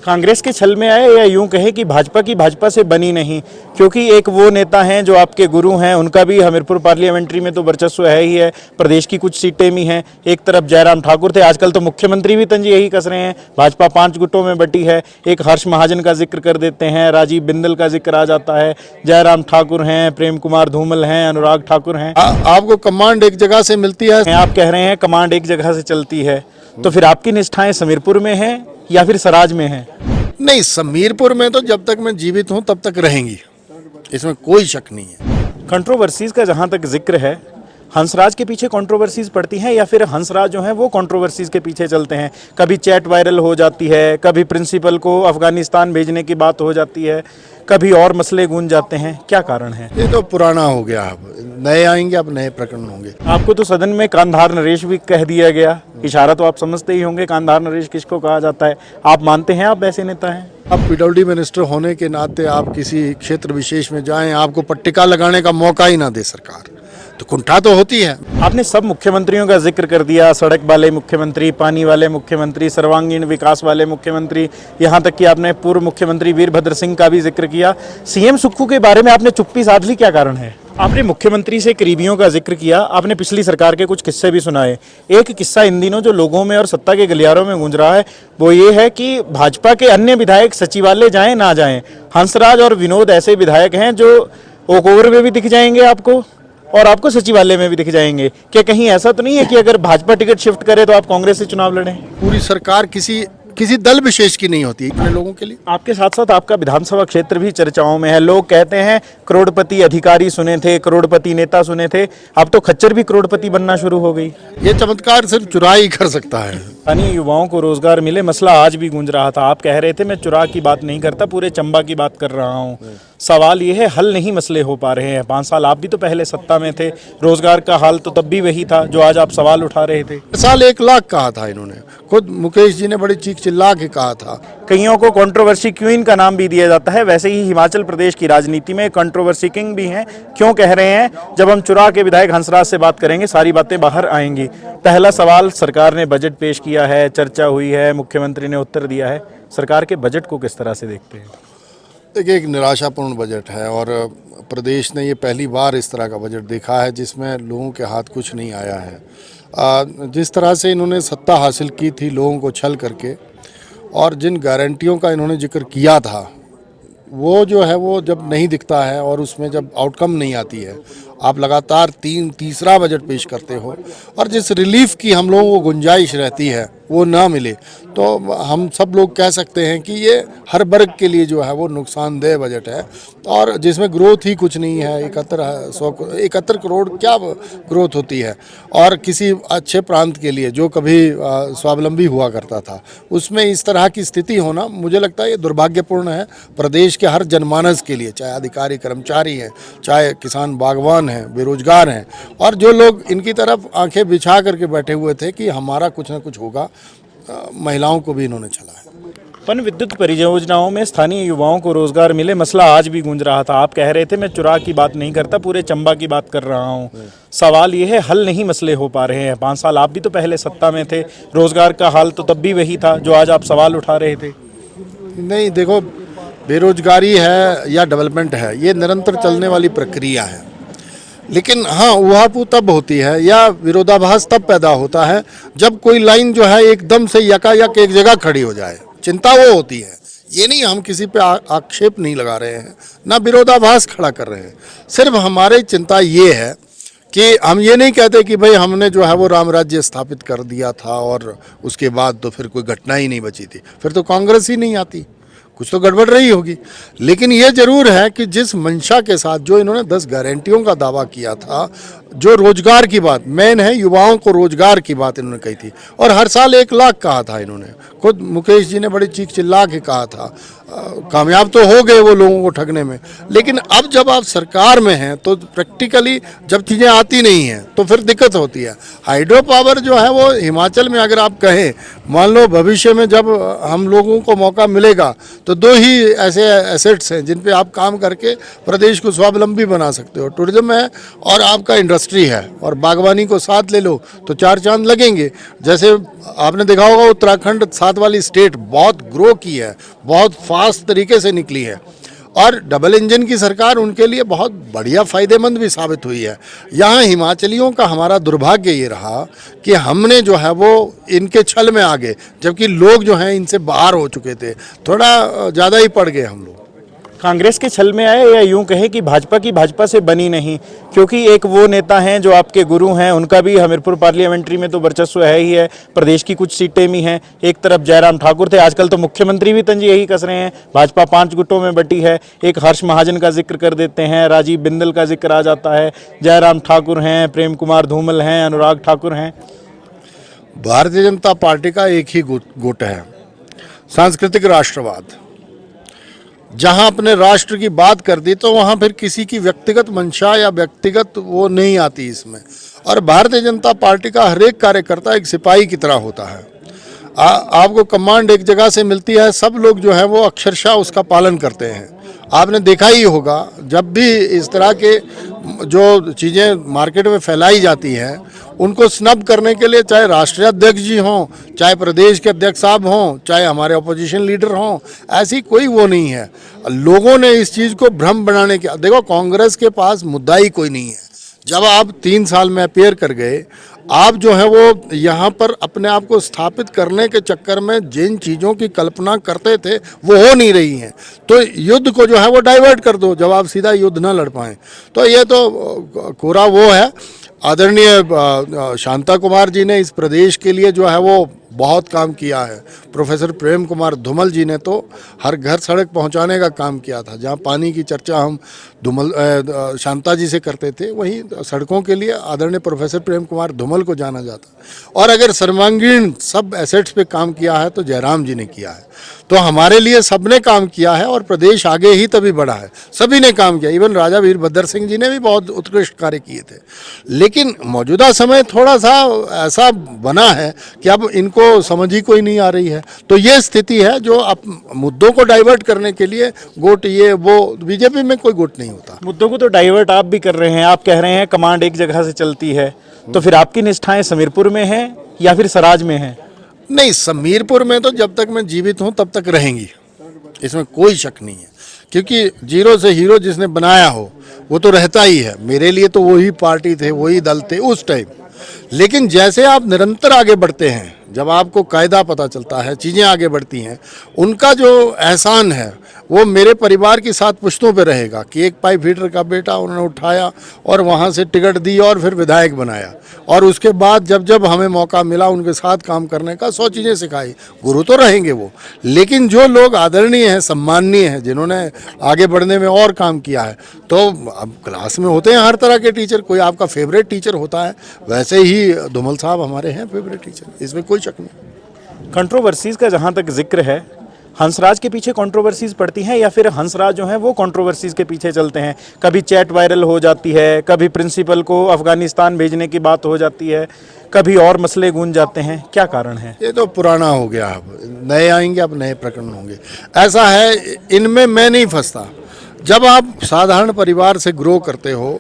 कांग्रेस के छल में आए या यूं कहें कि भाजपा की भाजपा से बनी नहीं, क्योंकि एक वो नेता हैं जो आपके गुरु हैं, उनका भी हमीरपुर पार्लियामेंट्री में तो वर्चस्व है ही है, प्रदेश की कुछ सीटें भी हैं। एक तरफ जयराम ठाकुर थे, आजकल तो मुख्यमंत्री भी तंज यही कस रहे हैं, भाजपा 5 गुटों में बटी है। एक हर्ष महाजन का जिक्र कर देते हैं, राजीव बिंदल का जिक्र आ जाता है, जयराम ठाकुर हैं, प्रेम कुमार धूमल हैं, अनुराग ठाकुर हैं। आपको कमांड एक जगह से मिलती है, आप कह रहे हैं कमांड एक जगह से चलती है, तो फिर आपकी निष्ठाएं समीरपुर में हैं या फिर सराज में हैं? नहीं, समीरपुर में तो जब तक मैं जीवित हूं तब तक रहेंगी, इसमें कोई शक नहीं है। कंट्रोवर्सीज का जहां तक जिक्र है, हंसराज के पीछे कंट्रोवर्सीज पड़ती हैं या फिर हंसराज जो है वो कंट्रोवर्सीज के पीछे चलते हैं? कभी चैट वायरल हो जाती है, कभी प्रिंसिपल को अफगानिस्तान भेजने की बात हो जाती है, कभी और मसले गूंज जाते हैं, क्या कारण है? ये तो पुराना हो गया, अब नए आएंगे, अब नए प्रकरण होंगे। आपको तो सदन में कांधार नरेश भी कह दिया गया, इशारा तो आप समझते ही होंगे कांधार नरेश किसको कहा जाता है। आप मानते हैं आप ऐसे नेता हैं? अब पीडब्ल्यूडी मिनिस्टर होने के नाते आप किसी क्षेत्र विशेष में जाएं, आपको पट्टिका लगाने का मौका ही ना दे सरकार, तो कुंठा तो होती है। आपने सब मुख्यमंत्रियों का जिक्र कर दिया, सड़क वाले मुख्यमंत्री, पानी वाले मुख्यमंत्री, सर्वांगीण विकास वाले मुख्यमंत्री, यहाँ तक कि आपने पूर्व मुख्यमंत्री वीरभद्र सिंह का भी जिक्र किया। सीएम सुक्खू के बारे में आपने चुप्पी साध ली, क्या कारण है? आपने मुख्यमंत्री से करीबियों का जिक्र किया, आपने पिछली सरकार के कुछ किस्से भी सुनाए। एक किस्सा इन दिनों जो लोगों में और सत्ता के गलियारों में गूंज रहा है वो ये है कि भाजपा के अन्य विधायक सचिवालय जाएं ना जाएं, हंसराज और विनोद ऐसे विधायक हैं जो ओक ओवर में भी दिख जाएंगे आपको और आपको सचिवालय में भी दिख जाएंगे। क्या कहीं ऐसा तो नहीं है कि अगर भाजपा टिकट शिफ्ट करे तो आप कांग्रेस से चुनाव लड़ें? पूरी सरकार किसी दल विशेष की नहीं होती अपने लोगों के लिए। आपके साथ साथ आपका विधानसभा क्षेत्र भी चर्चाओं में है। लोग कहते हैं करोड़पति अधिकारी सुने थे, करोड़पति नेता सुने थे, अब तो खच्चर भी करोड़पति बनना शुरू हो गई। ये चमत्कार सिर्फ चुराई ही कर सकता है। स्थानीय युवाओं को रोजगार मिले, मसला आज भी गूंज रहा था। आप कह रहे थे मैं चुरा की बात नहीं करता, पूरे चंबा की बात कर रहा हूँ। सवाल ये है हल नहीं मसले हो पा रहे हैं। 5 साल आप भी तो पहले सत्ता में थे, रोजगार का हाल तो तब भी वही था जो आज आप सवाल उठा रहे थे। साल 1 लाख कहा था इन्होंने, खुद मुकेश जी ने बड़ी चीख चिल्ला के कहा था। कईयों को कंट्रोवर्सी क्वीन का नाम भी दिया जाता है, वैसे ही हिमाचल प्रदेश की राजनीति में कंट्रोवर्सी किंग भी हैं। क्यों कह रहे हैं? जब हम चुरा के विधायक हंसराज से बात करेंगे सारी बातें बाहर आएंगी। पहला सवाल, सरकार ने बजट पेश किया है, चर्चा हुई है, मुख्यमंत्री ने उत्तर दिया है, सरकार के बजट को किस तरह से देखते हैं? देखिए, एक निराशापूर्ण बजट है और प्रदेश ने ये पहली बार इस तरह का बजट देखा है जिसमें लोगों के हाथ कुछ नहीं आया है। जिस तरह से इन्होंने सत्ता हासिल की थी लोगों को छल करके, और जिन गारंटियों का इन्होंने जिक्र किया था वो जो है वो जब नहीं दिखता है और उसमें जब आउटकम नहीं आती है, आप लगातार तीसरा बजट पेश करते हो और जिस रिलीफ की हम लोगों को गुंजाइश रहती है वो ना मिले, तो हम सब लोग कह सकते हैं कि ये हर वर्ग के लिए जो है वो नुकसानदेह बजट है और जिसमें ग्रोथ ही कुछ नहीं है। 71 करोड़ क्या ग्रोथ होती है? और किसी अच्छे प्रांत के लिए जो कभी स्वावलंबी हुआ करता था उसमें इस तरह की स्थिति होना, मुझे लगता है ये दुर्भाग्यपूर्ण है प्रदेश के हर जनमानस के लिए, चाहे अधिकारी कर्मचारी हैं, चाहे किसान बागवान हैं, बेरोजगार हैं, और जो लोग इनकी तरफ आंखें बिछा करके बैठे हुए थे कि हमारा कुछ ना कुछ होगा, महिलाओं को भी इन्होंने चला है। पन विद्युत परियोजनाओं में स्थानीय युवाओं को रोजगार मिले, मसला आज भी गूंज रहा था। आप कह रहे थे मैं चुरा की बात नहीं करता, पूरे चंबा की बात कर रहा हूँ। सवाल ये है हल नहीं मसले हो पा रहे हैं। 5 साल आप भी तो पहले सत्ता में थे, रोजगार का हाल तो तब भी वही था जो आज आप सवाल उठा रहे थे। नहीं, देखो, बेरोजगारी है या डेवलपमेंट है, ये निरंतर चलने वाली प्रक्रिया है, लेकिन हाँ, उहापू तब होती है या विरोधाभास तब पैदा होता है जब कोई लाइन जो है एकदम से यकायक एक जगह खड़ी हो जाए। चिंता वो होती है, ये नहीं, हम किसी पे आक्षेप नहीं लगा रहे हैं, ना विरोधाभास खड़ा कर रहे हैं। सिर्फ हमारी चिंता ये है कि हम ये नहीं कहते कि भाई हमने जो है वो राम राज्य स्थापित कर दिया था और उसके बाद तो फिर कोई घटना ही नहीं बची थी, फिर तो कांग्रेस ही नहीं आती, कुछ तो गड़बड़ रही होगी। लेकिन ये जरूर है कि जिस मंशा के साथ जो इन्होंने 10 गारंटियों का दावा किया था, जो रोजगार की बात मेन है, युवाओं को रोजगार की बात इन्होंने कही थी और हर साल 1 लाख कहा था इन्होंने, खुद मुकेश जी ने बड़ी चीख चिल्ला के कहा था। कामयाब तो हो गए वो लोगों को ठगने में, लेकिन अब जब आप सरकार में हैं तो प्रैक्टिकली जब चीज़ें आती नहीं हैं तो फिर दिक्कत होती है। हाइड्रो पावर जो है वो हिमाचल में, अगर आप कहें, मान लो भविष्य में जब हम लोगों को मौका मिलेगा तो 2 ही ऐसे एसेट्स हैं जिन पे आप काम करके प्रदेश को स्वावलंबी बना सकते हो, टूरिज्म है और आपका इंडस्ट्री इंडस्ट्री है और बागवानी को साथ ले लो तो 4 चांद लगेंगे। जैसे आपने देखा होगा उत्तराखंड साथ वाली स्टेट बहुत ग्रो की है, बहुत फास्ट तरीके से निकली है और डबल इंजन की सरकार उनके लिए बहुत बढ़िया फ़ायदेमंद भी साबित हुई है। यहाँ हिमाचलियों का हमारा दुर्भाग्य ये रहा कि हमने जो है वो इनके छल में आ गए, जबकि लोग जो हैं इनसे बाहर हो चुके थे, थोड़ा ज़्यादा ही पड़ गए हम लोग। कांग्रेस के छल में आए या यूं कहें कि भाजपा की भाजपा से बनी नहीं, क्योंकि एक वो नेता हैं जो आपके गुरु हैं, उनका भी हमीरपुर पार्लियामेंट्री में तो वर्चस्व है ही है, प्रदेश की कुछ सीटें भी हैं। एक तरफ जयराम ठाकुर थे, आजकल तो मुख्यमंत्री भी तंज यही कस रहे हैं, भाजपा 5 गुटों में बटी है। एक हर्ष महाजन का जिक्र कर देते हैं, राजीव बिंदल का जिक्र आ जाता है, जयराम ठाकुर हैं, प्रेम कुमार धूमल हैं, अनुराग ठाकुर हैं। भारतीय जनता पार्टी का एक ही गुट है, सांस्कृतिक राष्ट्रवाद। जहां अपने राष्ट्र की बात कर दी तो वहां फिर किसी की व्यक्तिगत मंशा या व्यक्तिगत वो नहीं आती इसमें। और भारतीय जनता पार्टी का हर एक कार्यकर्ता एक सिपाही की तरह होता है। आपको कमांड एक जगह से मिलती है, सब लोग जो है वो अक्षरशः उसका पालन करते हैं। आपने देखा ही होगा जब भी इस तरह के जो चीज़ें मार्केट में फैलाई जाती हैं उनको स्नब करने के लिए चाहे राष्ट्रीय अध्यक्ष जी हों, चाहे प्रदेश के अध्यक्ष साहब हों, चाहे हमारे अपोजिशन लीडर हों, ऐसी कोई वो नहीं है। लोगों ने इस चीज़ को भ्रम बनाने के, देखो कांग्रेस के पास मुद्दा ही कोई नहीं है। जब आप 3 साल में अपेयर कर गए, आप जो है वो यहाँ पर अपने आप को स्थापित करने के चक्कर में जिन चीज़ों की कल्पना करते थे वो हो नहीं रही हैं, तो युद्ध को जो है वो डाइवर्ट कर दो जब आप सीधा युद्ध ना लड़ पाएँ। तो ये तो कोरा वो है। आदरणीय शांता कुमार जी ने इस प्रदेश के लिए जो है वो बहुत काम किया है। प्रोफेसर प्रेम कुमार धूमल जी ने तो हर घर सड़क पहुंचाने का काम किया था। जहां पानी की चर्चा हम शांता जी से करते थे, वहीं सड़कों के लिए आदरणीय प्रोफेसर प्रेम कुमार धूमल को जाना जाता। और अगर सर्वांगीण सब एसेट्स पे काम किया है तो जयराम जी ने किया है। तो हमारे लिए सबने काम किया है और प्रदेश आगे ही तभी बढ़ा है, सभी ने काम किया। इवन राजा वीरभद्र सिंह जी ने भी बहुत उत्कृष्ट कार्य किए थे। लेकिन मौजूदा समय थोड़ा सा ऐसा बना है कि अब इनको समझ ही कोई नहीं आ रही है। तो ये स्थिति है जो अब मुद्दों को डाइवर्ट करने के लिए गुट ये वो, बीजेपी में कोई गुट नहीं होता। मुद्दों को तो डाइवर्ट आप भी कर रहे हैं, आप कह रहे हैं कमांड एक जगह से चलती है, तो फिर आपकी निष्ठाएं समीरपुर में हैं या फिर सराज में हैं? नहीं, समीरपुर में तो जब तक मैं जीवित हूं तब तक रहेंगी, इसमें कोई शक नहीं है। क्योंकि जीरो से हीरो जिसने बनाया हो वो तो रहता ही है। मेरे लिए तो वही पार्टी थे, वही दल थे उस टाइम। लेकिन जैसे आप निरंतर आगे बढ़ते हैं, जब आपको कायदा पता चलता है, चीज़ें आगे बढ़ती हैं, उनका जो एहसान है वो मेरे परिवार की 7 पुश्तों पे रहेगा कि एक पाइप हीटर का बेटा उन्होंने उठाया और वहाँ से टिकट दी और फिर विधायक बनाया। और उसके बाद जब जब हमें मौका मिला उनके साथ काम करने का, 100 चीज़ें सिखाई। गुरु तो रहेंगे वो, लेकिन जो लोग आदरणीय हैं, सम्माननीय हैं, जिन्होंने आगे बढ़ने में और काम किया है, तो अब क्लास में होते हैं हर तरह के टीचर। कोई आपका फेवरेट टीचर होता है, वैसे ही धूमल साहब हमारे हैं फेवरेट टीचर, इसमें कोई शक नहीं। कंट्रोवर्सीज का जहाँ तक जिक्र है, हंसराज के पीछे कंट्रोवर्सीज पड़ती हैं या फिर हंसराज जो हैं वो कंट्रोवर्सीज के पीछे चलते हैं? कभी चैट वायरल हो जाती है, कभी प्रिंसिपल को अफगानिस्तान भेजने की बात हो जाती है, कभी और मसले गूंज जाते हैं, क्या कारण है? ये तो पुराना हो गया, अब नए आएंगे, अब नए प्रकरण होंगे। ऐसा है, इनमें मैं नहीं फंसता। जब आप साधारण परिवार से ग्रो करते हो,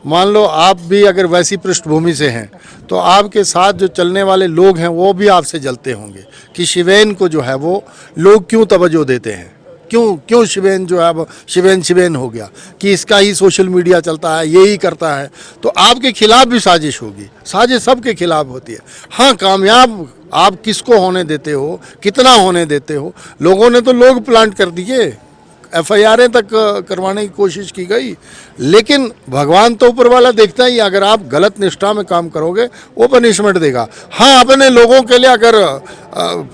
मान लो आप भी अगर वैसी पृष्ठभूमि से हैं, तो आपके साथ जो चलने वाले लोग हैं वो भी आपसे जलते होंगे कि शिवेन को जो है वो लोग क्यों तवज्जो देते हैं, क्यों शिवेन जो है अब शिवेन हो गया, कि इसका ही सोशल मीडिया चलता है, यही करता है। तो आपके खिलाफ भी साजिश होगी, साजिश सबके खिलाफ होती है। हाँ, कामयाब आप किसको होने देते हो, कितना होने देते हो? लोगों ने तो लोग प्लांट कर दिए, FIR तक करवाने की कोशिश की गई, लेकिन भगवान तो ऊपर वाला देखता ही। अगर आप गलत निष्ठा में काम करोगे वो पनिशमेंट देगा। हाँ, अपने लोगों के लिए अगर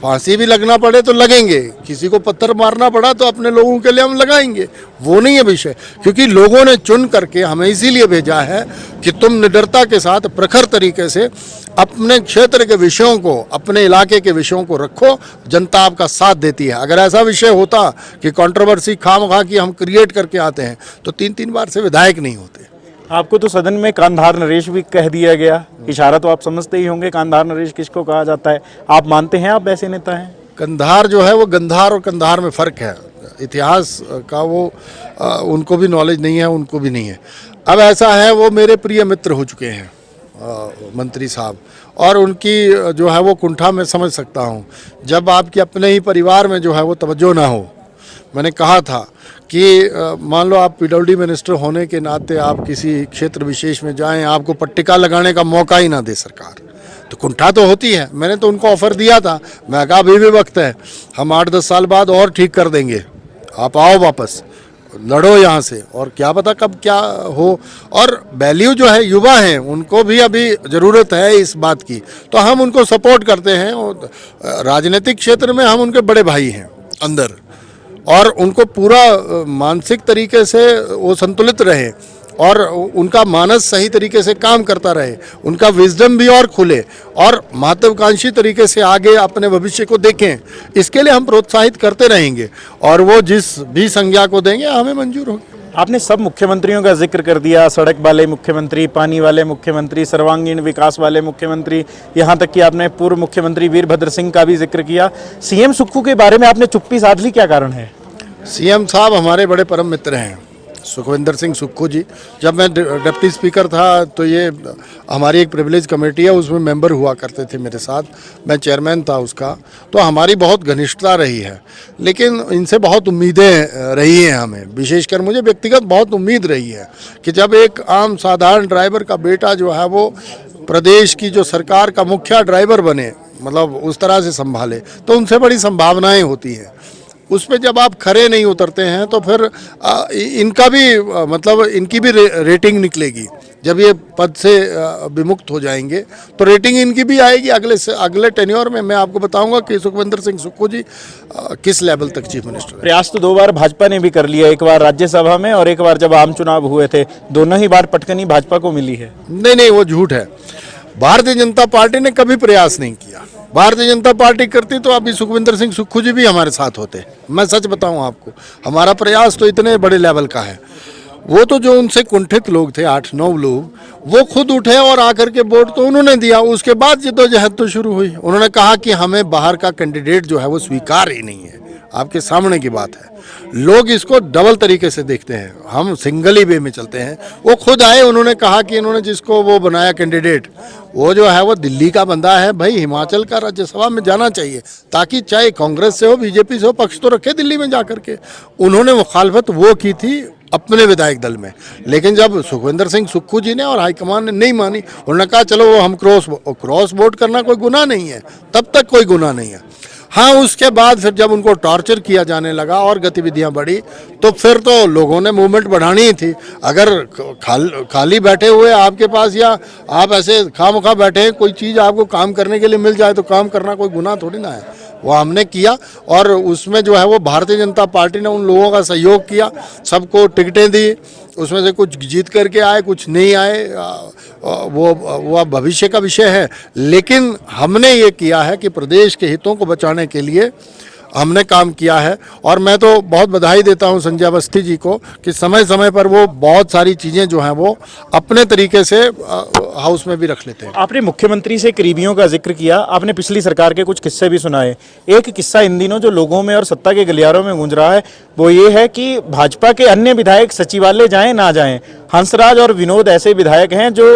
फांसी भी लगना पड़े तो लगेंगे, किसी को पत्थर मारना पड़ा तो अपने लोगों के लिए हम लगाएंगे, वो नहीं है विषय। क्योंकि लोगों ने चुन करके हमें इसीलिए भेजा है कि तुम निडरता के साथ प्रखर तरीके से अपने क्षेत्र के विषयों को, अपने इलाके के विषयों को रखो, जनता आपका साथ देती है। अगर ऐसा विषय होता कि कंट्रोवर्सी खामखा की हम क्रिएट करके आते हैं तो 3-3 बार से विधायक नहीं होते। आपको तो सदन में कांधार नरेश भी कह दिया गया, इशारा तो आप समझते ही होंगे कांधार नरेश किसको कहा जाता है। आप मानते हैं आप ऐसे नेता हैं? कंधार जो है वो गंधार और कंधार में फ़र्क है। इतिहास का वो उनको भी नॉलेज नहीं है, उनको भी नहीं है। अब ऐसा है, वो मेरे प्रिय मित्र हो चुके हैं मंत्री साहब, और उनकी जो है वो कुंठा मैं समझ सकता हूँ। जब आपके अपने ही परिवार में जो है वो तवज्जो ना हो, मैंने कहा था कि मान लो आप पीडब्ल्यूडी मिनिस्टर होने के नाते आप किसी क्षेत्र विशेष में जाएं, आपको पट्टिका लगाने का मौका ही ना दे सरकार, तो कुंठा तो होती है। मैंने तो उनको ऑफर दिया था, मैं कहा अभी भी वक्त है, हम 8-10 साल बाद और ठीक कर देंगे, आप आओ वापस लड़ो यहाँ से, और क्या पता कब क्या हो। और वैल्यू जो है, युवा हैं, उनको भी अभी ज़रूरत है इस बात की, तो हम उनको सपोर्ट करते हैं। और राजनीतिक क्षेत्र में हम उनके बड़े भाई हैं अंदर, और उनको पूरा मानसिक तरीके से वो संतुलित रहे और उनका मानस सही तरीके से काम करता रहे, उनका विजडम भी और खुले, और महत्वाकांक्षी तरीके से आगे अपने भविष्य को देखें, इसके लिए हम प्रोत्साहित करते रहेंगे, और वो जिस भी संज्ञा को देंगे हमें मंजूर होगी। आपने सब मुख्यमंत्रियों का जिक्र कर दिया, सड़क वाले मुख्यमंत्री, पानी वाले मुख्यमंत्री, सर्वांगीण विकास वाले मुख्यमंत्री, यहाँ तक कि आपने पूर्व मुख्यमंत्री वीरभद्र सिंह का भी जिक्र किया। सीएम सुक्खू के बारे में आपने चुप्पी साध ली, क्या कारण है? सीएम साहब हमारे बड़े परम मित्र हैं, सुखविंदर सिंह सुक्खू जी। जब मैं डिप्टी स्पीकर था तो ये हमारी एक प्रिविलेज कमेटी है, उसमें मेंबर हुआ करते थे मेरे साथ, मैं चेयरमैन था उसका, तो हमारी बहुत घनिष्ठता रही है। लेकिन इनसे बहुत उम्मीदें रही हैं हमें, विशेषकर मुझे व्यक्तिगत बहुत उम्मीद रही है कि जब एक आम साधारण ड्राइवर का बेटा जो है वो प्रदेश की जो सरकार का मुखिया ड्राइवर बने, मतलब उस तरह से संभाले, तो उनसे बड़ी संभावनाएँ होती हैं। उस पर जब आप खरे नहीं उतरते हैं तो फिर इनका भी मतलब इनकी भी रेटिंग निकलेगी। जब ये पद से विमुक्त हो जाएंगे तो रेटिंग इनकी भी आएगी। अगले टेन्योर में मैं आपको बताऊंगा कि सुखविंदर सिंह सुक्खू जी किस लेवल तक चीफ मिनिस्टर है। प्रयास तो 2 बार भाजपा ने भी कर लिया, एक बार राज्यसभा में और एक बार जब आम चुनाव हुए थे, दोनों ही बार पटकनी भाजपा को मिली है। नहीं, वो झूठ है। भारतीय जनता पार्टी ने कभी प्रयास नहीं किया। भारतीय जनता पार्टी करती तो अभी सुखविंदर सिंह सुक्खू जी भी हमारे साथ होते। मैं सच बताऊं आपको, हमारा प्रयास तो इतने बड़े लेवल का है। वो तो जो उनसे कुंठित लोग थे, 8-9 लोग, वो खुद उठे और आकर के वोट तो उन्होंने दिया। उसके बाद जद्दोजहद तो शुरू हुई। उन्होंने कहा कि हमें बाहर का कैंडिडेट जो है वो स्वीकार ही नहीं है। आपके सामने की बात है, लोग इसको डबल तरीके से देखते हैं, हम सिंगल ही वे में चलते हैं। वो खुद आए, उन्होंने कहा कि इन्होंने जिसको वो बनाया कैंडिडेट, वो जो है वो दिल्ली का बंदा है। भाई हिमाचल का राज्यसभा में जाना चाहिए, ताकि चाहे कांग्रेस से हो, बीजेपी से हो, पक्ष तो रखे दिल्ली में जा करके। उन्होंने मुखालफत वो की थी अपने विधायक दल में, लेकिन जब सुखविंदर सिंह सुक्खू जी ने और हाईकमान ने नहीं मानी, उन्होंने कहा चलो वो हम क्रॉस वोट करना कोई गुनाह नहीं है, तब तक कोई गुनाह नहीं है। हाँ, उसके बाद फिर जब उनको टॉर्चर किया जाने लगा और गतिविधियां बढ़ी, तो फिर तो लोगों ने मूवमेंट बढ़ानी ही थी। अगर खाली बैठे हुए आपके पास, या आप ऐसे खामखा बैठे हैं, कोई चीज़ आपको काम करने के लिए मिल जाए तो काम करना कोई गुनाह थोड़ी ना है। वो हमने किया, और उसमें जो है वो भारतीय जनता पार्टी ने उन लोगों का सहयोग किया, सबको टिकटें दी। उसमें से कुछ जीत करके आए, कुछ नहीं आए, वो अब भविष्य का विषय है। लेकिन हमने ये किया है कि प्रदेश के हितों को बचाने के लिए हमने काम किया है। और मैं तो बहुत बधाई देता हूं संजय अवस्थी जी को कि समय समय पर वो बहुत सारी चीज़ें जो हैं वो अपने तरीके से हाउस में भी रख लेते हैं। आपने मुख्यमंत्री से करीबियों का जिक्र किया, आपने पिछली सरकार के कुछ किस्से भी सुनाए। एक किस्सा इन दिनों जो लोगों में और सत्ता के गलियारों में गूंज रहा है वो ये है कि भाजपा के अन्य विधायक सचिवालय जाएं ना जाएं, हंसराज और विनोद ऐसे विधायक हैं जो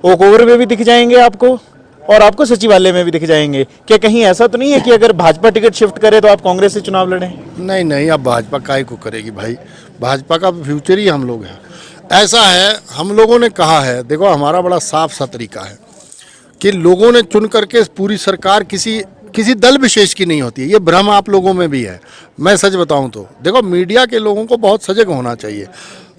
ओक ओवर में भी दिख जाएंगे आपको और आपको सचिवालय में भी दिख जाएंगे। क्या कहीं ऐसा तो नहीं है कि अगर भाजपा टिकट शिफ्ट करे तो आप कांग्रेस से चुनाव लड़ें? नहीं, अब भाजपा काहे को करेगी भाई, भाजपा का फ्यूचर ही हम लोग हैं। ऐसा है, हम लोगों ने कहा है, देखो हमारा बड़ा साफ सा तरीका है कि लोगों ने चुन करके पूरी सरकार किसी दल विशेष की नहीं होती है। ये भ्रम आप लोगों में भी है। मैं सच बताऊं तो देखो, मीडिया के लोगों को बहुत सजग होना चाहिए।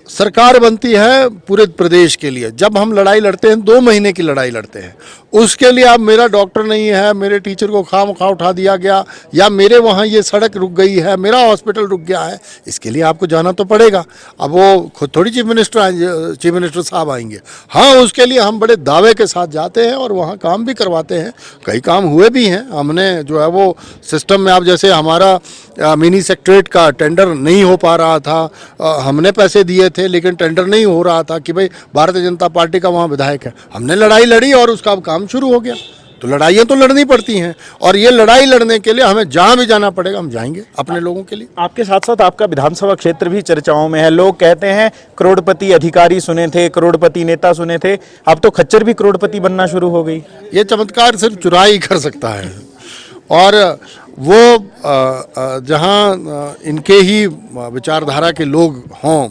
सरकार बनती है पूरे प्रदेश के लिए। जब हम लड़ाई लड़ते हैं 2 महीने की लड़ाई लड़ते हैं, उसके लिए अब मेरा डॉक्टर नहीं है, मेरे टीचर को खामखा उठा दिया गया, या मेरे वहाँ ये सड़क रुक गई है, मेरा हॉस्पिटल रुक गया है, इसके लिए आपको जाना तो पड़ेगा। अब वो खुद थोड़ी चीफ मिनिस्टर साहब आएंगे। हाँ, उसके लिए हम बड़े दावे के साथ जाते हैं और वहाँ काम भी करवाते हैं। कई काम हुए भी हैं हमने, जो है वो सिस्टम में। आप जैसे हमारा मिनी सेक्रेटरीट का टेंडर नहीं हो पा रहा था, हमने पैसे दिए थे लेकिन टेंडर नहीं हो रहा था कि भाई भारतीय जनता पार्टी का वहाँ विधायक है, हमने लड़ाई लड़ी और उसका अब काम शुरू हो गया। तो लड़ाइयाँ तो लड़नी पड़ती हैं, और ये लड़ाई लड़ने के लिए हमें जहाँ भी जाना पड़ेगा हम जाएंगे अपने लोगों के लिए। आपके साथ साथ आपका विधानसभा क्षेत्र भी चर्चाओं में है। लोग कहते हैं करोड़पति अधिकारी सुने थे, करोड़पति नेता सुने थे, अब तो खच्चर भी करोड़पति बनना शुरू हो गई। ये चमत्कार सिर्फ चुराई कर सकता है, और वो जहाँ इनके ही विचारधारा के लोग हों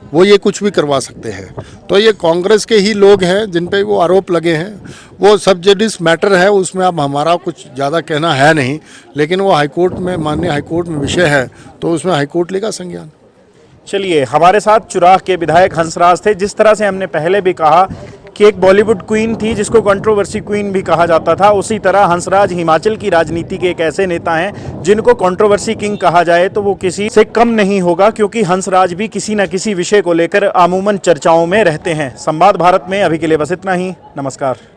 वो ये कुछ भी करवा सकते हैं। तो ये कांग्रेस के ही लोग हैं जिन पे वो आरोप लगे हैं। वो सब जडिस मैटर है, उसमें अब हमारा कुछ ज़्यादा कहना है नहीं, लेकिन वो हाईकोर्ट में, माननीय हाईकोर्ट में विषय है, तो उसमें हाईकोर्ट लेगा संज्ञान। चलिए, हमारे साथ चुराह के विधायक हंसराज थे। जिस तरह से हमने पहले भी कहा कि एक बॉलीवुड क्वीन थी जिसको कंट्रोवर्सी क्वीन भी कहा जाता था, उसी तरह हंसराज हिमाचल की राजनीति के एक ऐसे नेता हैं जिनको कंट्रोवर्सी किंग कहा जाए तो वो किसी से कम नहीं होगा, क्योंकि हंसराज भी किसी न किसी विषय को लेकर अमूमन चर्चाओं में रहते हैं। संवाद भारत में अभी के लिए बस इतना ही। नमस्कार।